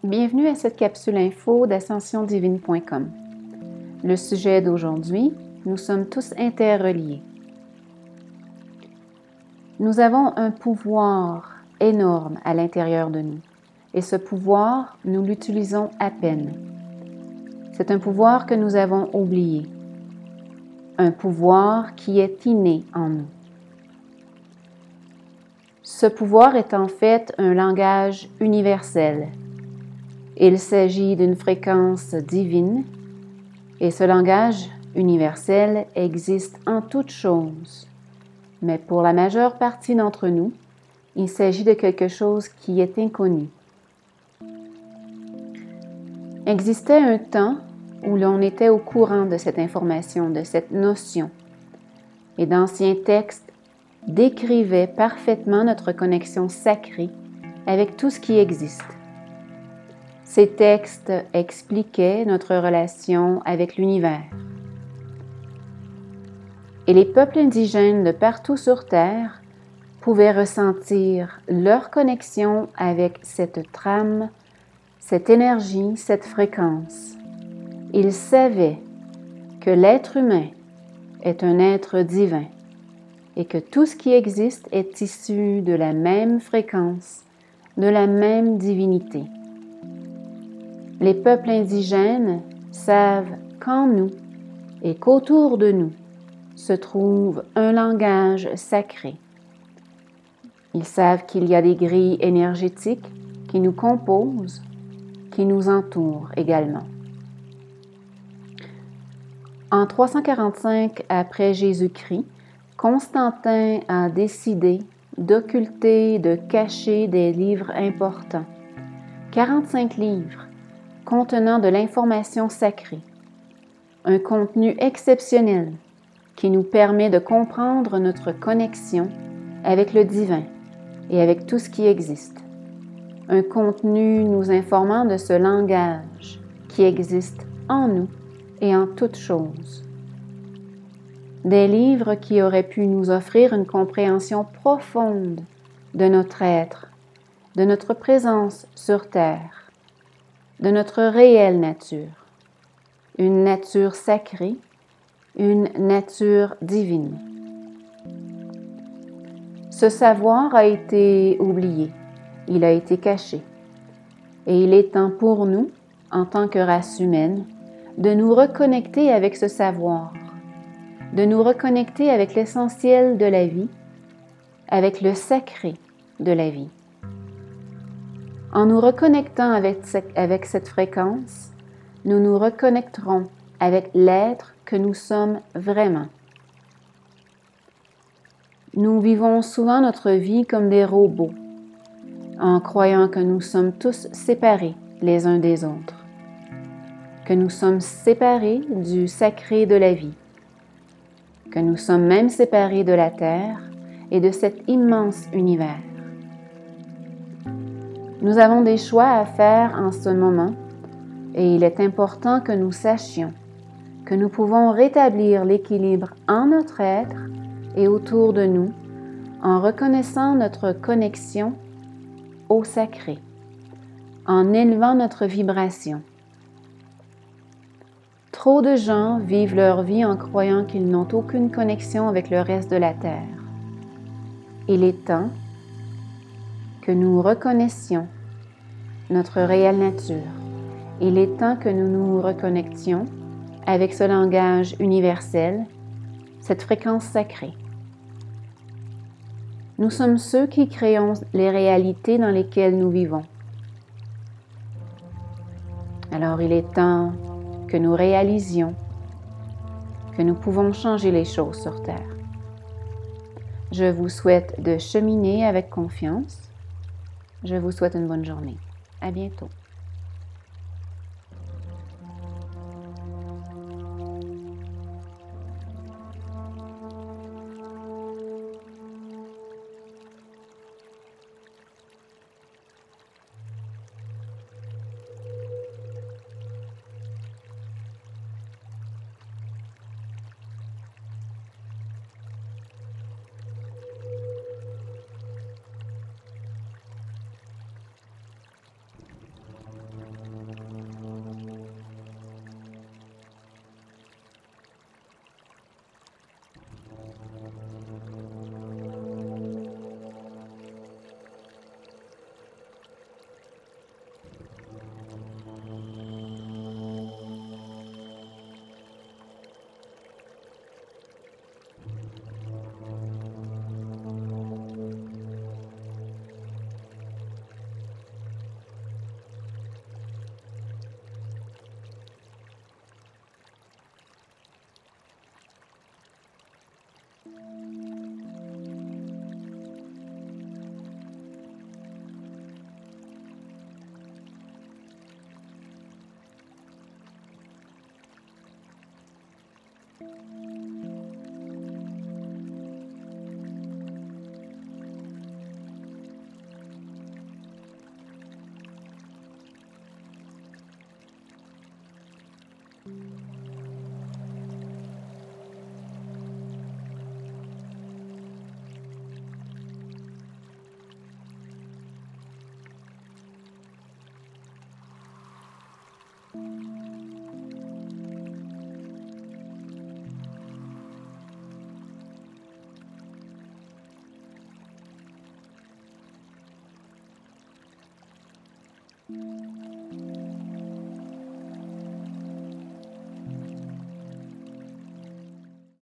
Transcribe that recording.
Bienvenue à cette capsule info d'ascensiondivine.com. Le sujet d'aujourd'hui, nous sommes tous interreliés. Nous avons un pouvoir énorme à l'intérieur de nous et ce pouvoir, nous l'utilisons à peine. C'est un pouvoir que nous avons oublié, un pouvoir qui est inné en nous. Ce pouvoir est en fait un langage universel. Il s'agit d'une fréquence divine et ce langage universel existe en toutes choses. Mais pour la majeure partie d'entre nous, il s'agit de quelque chose qui est inconnu. Existait un temps où l'on était au courant de cette information, de cette notion, et d'anciens textes décrivaient parfaitement notre connexion sacrée avec tout ce qui existe. Ces textes expliquaient notre relation avec l'univers. Et les peuples indigènes de partout sur Terre pouvaient ressentir leur connexion avec cette trame, cette énergie, cette fréquence. Ils savaient que l'être humain est un être divin et que tout ce qui existe est issu de la même fréquence, de la même divinité. Les peuples indigènes savent qu'en nous et qu'autour de nous se trouve un langage sacré. Ils savent qu'il y a des grilles énergétiques qui nous composent, qui nous entourent également. En 345 après Jésus-Christ, Constantin a décidé d'occulter, de cacher des livres importants, 45 livres, contenant de l'information sacrée, un contenu exceptionnel qui nous permet de comprendre notre connexion avec le divin et avec tout ce qui existe. Un contenu nous informant de ce langage qui existe en nous et en toutes choses. Des livres qui auraient pu nous offrir une compréhension profonde de notre être, de notre présence sur Terre, de notre réelle nature, une nature sacrée, une nature divine. Ce savoir a été oublié, il a été caché, et il est temps pour nous, en tant que race humaine, de nous reconnecter avec ce savoir, de nous reconnecter avec l'essentiel de la vie, avec le sacré de la vie. En nous reconnectant avec cette fréquence, nous nous reconnecterons avec l'être que nous sommes vraiment. Nous vivons souvent notre vie comme des robots, en croyant que nous sommes tous séparés les uns des autres, que nous sommes séparés du sacré de la vie, que nous sommes même séparés de la Terre et de cet immense univers. Nous avons des choix à faire en ce moment et il est important que nous sachions que nous pouvons rétablir l'équilibre en notre être et autour de nous en reconnaissant notre connexion au sacré, en élevant notre vibration. Trop de gens vivent leur vie en croyant qu'ils n'ont aucune connexion avec le reste de la Terre. Il est temps que nous reconnaissions notre réelle nature. Il est temps que nous nous reconnections avec ce langage universel, cette fréquence sacrée. Nous sommes ceux qui créons les réalités dans lesquelles nous vivons. Alors il est temps que nous réalisions que nous pouvons changer les choses sur Terre. Je vous souhaite de cheminer avec confiance. Je vous souhaite une bonne journée. À bientôt.